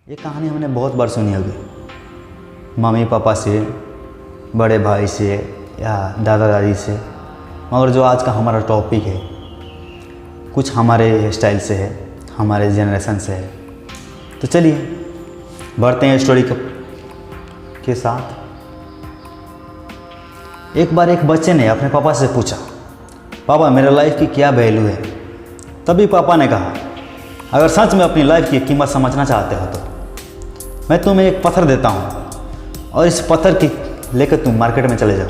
ये कहानी हमने बहुत बार सुनी होगी, मम्मी पापा से, बड़े भाई से या दादा दादी से। मगर जो आज का हमारा टॉपिक है कुछ हमारे स्टाइल से है, हमारे जनरेशन से है। तो चलिए बढ़ते हैं स्टोरी के साथ। एक बार एक बच्चे ने अपने पापा से पूछा, पापा मेरा लाइफ की क्या वैल्यू है। तभी पापा ने कहा, अगर सच में अपनी लाइफ की कीमत समझना चाहते हो तो मैं तुम्हें एक पत्थर देता हूँ और इस पत्थर की लेकर तुम मार्केट में चले जाओ।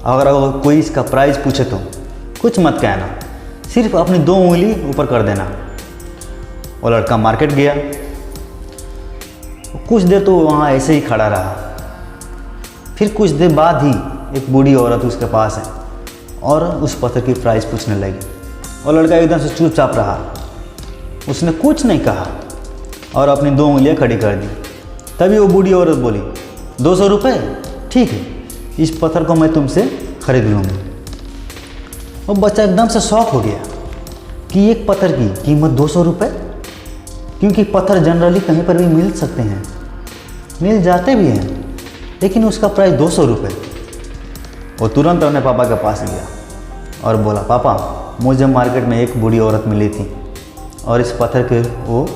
अगर कोई इसका प्राइस पूछे तो कुछ मत कहना, सिर्फ अपनी 2 उंगली ऊपर कर देना। वो लड़का मार्केट गया, कुछ देर तो वहाँ ऐसे ही खड़ा रहा। फिर कुछ देर बाद ही एक बूढ़ी औरत उसके पास है और उस पत्थर की प्राइस पूछने लगी। और लड़का एकदम से चुपचाप रहा, उसने कुछ नहीं कहा और अपनी 2 उंगलियां खड़ी कर दी। तभी वो बूढ़ी औरत बोली, 200 रुपये, ठीक है, इस पत्थर को मैं तुमसे खरीद लूँगी। वो बच्चा एकदम से शॉक हो गया कि एक पत्थर की कीमत 200 रुपये, क्योंकि पत्थर जनरली कहीं पर भी मिल सकते हैं, मिल जाते भी हैं, लेकिन उसका प्राइस 200 रुपये। वो तुरंत अपने पापा के पास गया और बोला, पापा मुझे मार्केट में एक बूढ़ी औरत मिली थी और इस पत्थर के वो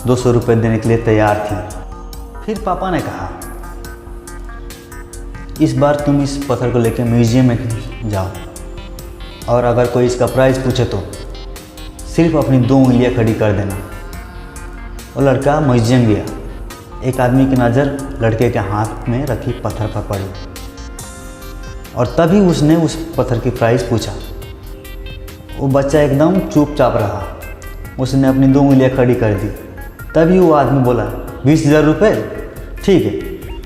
200 रुपये देने के लिए तैयार थी। फिर पापा ने कहा, इस बार तुम इस पत्थर को लेकर म्यूजियम में जाओ और अगर कोई इसका प्राइस पूछे तो सिर्फ अपनी 2 उंगलियां खड़ी कर देना। वो लड़का म्यूजियम गया। एक आदमी की नज़र लड़के के हाथ में रखी पत्थर पर पड़ी और तभी उसने उस पत्थर की प्राइस पूछा। वो बच्चा एकदम चुपचाप रहा, उसने अपनी 2 उंगलियां खड़ी कर दी। तभी वो आदमी बोला, 20,000 रुपये, ठीक है,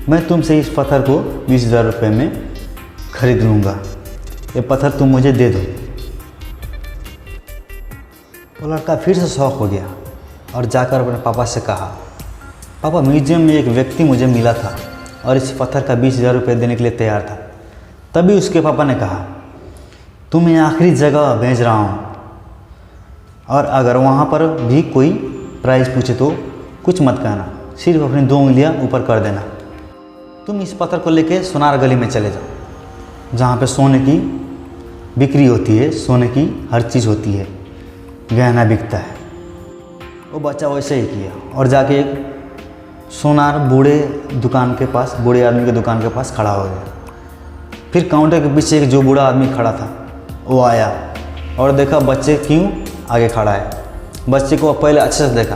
मैं तुमसे इस पत्थर को 20,000 रुपये में खरीद लूँगा, ये पत्थर तुम मुझे दे दो। वो लड़का फिर से शौक हो गया और जाकर अपने पापा से कहा, पापा म्यूजियम में एक व्यक्ति मुझे मिला था और इस पत्थर का 20,000 रुपये देने के लिए तैयार था। तभी उसके पापा ने कहा, तुम्हें आखिरी जगह भेज रहा हूँ और अगर वहाँ पर भी कोई प्राइस पूछे तो कुछ मत कहना, सिर्फ अपनी 2 उंगलियाँ ऊपर कर देना। तुम इस पत्थर को लेके सोनार गली में चले जाओ, जहाँ पे सोने की बिक्री होती है, सोने की हर चीज़ होती है, गहना बिकता है। वो बच्चा वैसे ही किया और जाके एक सोनार बूढ़े आदमी के दुकान के पास खड़ा हो गया। फिर काउंटर के पीछे एक जो बूढ़ा आदमी खड़ा था वो आया और देखा बच्चे क्यों आगे खड़ा है। बच्चे को पहले अच्छे से देखा,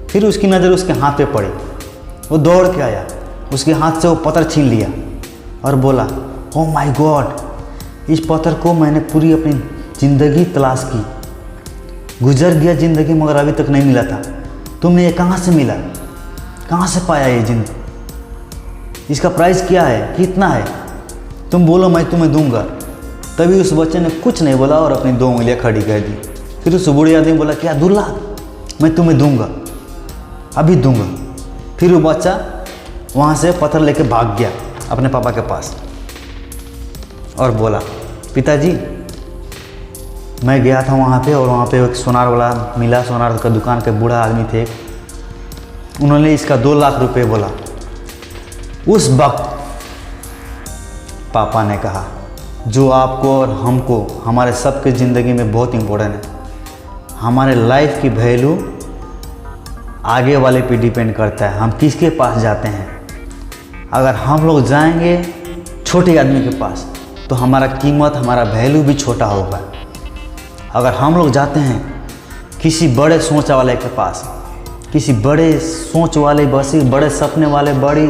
फिर उसकी नज़र उसके हाथ पे पड़ी। वो दौड़ के आया, उसके हाथ से वो पत्थर छीन लिया और बोला, ओह माय गॉड, इस पत्थर को मैंने पूरी अपनी ज़िंदगी तलाश की, गुजर गया ज़िंदगी मगर अभी तक नहीं मिला था। तुमने ये कहाँ से मिला, कहाँ से पाया ये जिंदगी, इसका प्राइस क्या है, कितना है, तुम बोलो मैं तुम्हें दूंगा। तभी उस बच्चे ने कुछ नहीं बोला और अपनी 2 उंगलियां खड़ी कर दी। फिर उस बूढ़े आदमी बोला, क्या 2 लाख, मैं तुम्हें दूंगा, अभी दूंगा। फिर वो बच्चा वहाँ से पत्थर लेके भाग गया अपने पापा के पास और बोला, पिताजी मैं गया था वहाँ पे और वहाँ पे एक सोनार वाला मिला, सोनार का दुकान के बूढ़ा आदमी थे, उन्होंने इसका 2 लाख रुपए बोला। उस वक्त पापा ने कहा, जो आपको और हमको, हमारे सबके ज़िंदगी में बहुत इम्पोर्टेंट है, हमारे लाइफ की वैल्यू आगे वाले पे डिपेंड करता है, हम किसके पास जाते हैं। अगर हम लोग जाएंगे छोटे आदमी के पास तो हमारा कीमत, हमारा वैल्यू भी छोटा होगा। अगर हम लोग जाते हैं किसी बड़े सोच वाले के पास, किसी बड़े सोच वाले, बड़े सपने वाले, बड़ी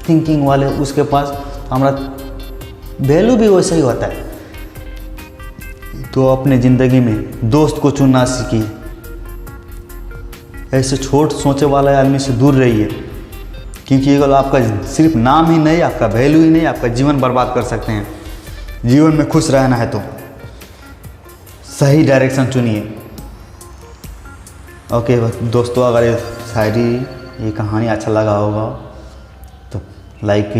थिंकिंग वाले, उसके पास हमारा वैल्यू भी वैसा ही होता है। तो अपने ज़िंदगी में दोस्त को चुनना सीखिए, ऐसे छोट सोचे वाले आदमी से दूर रहिए, क्योंकि अगर आपका सिर्फ नाम ही नहीं, आपका वैल्यू ही नहीं, आपका जीवन बर्बाद कर सकते हैं। जीवन में खुश रहना है तो सही डायरेक्शन चुनिए। ओके दोस्तों, अगर ये शायरी, ये कहानी अच्छा लगा होगा तो लाइक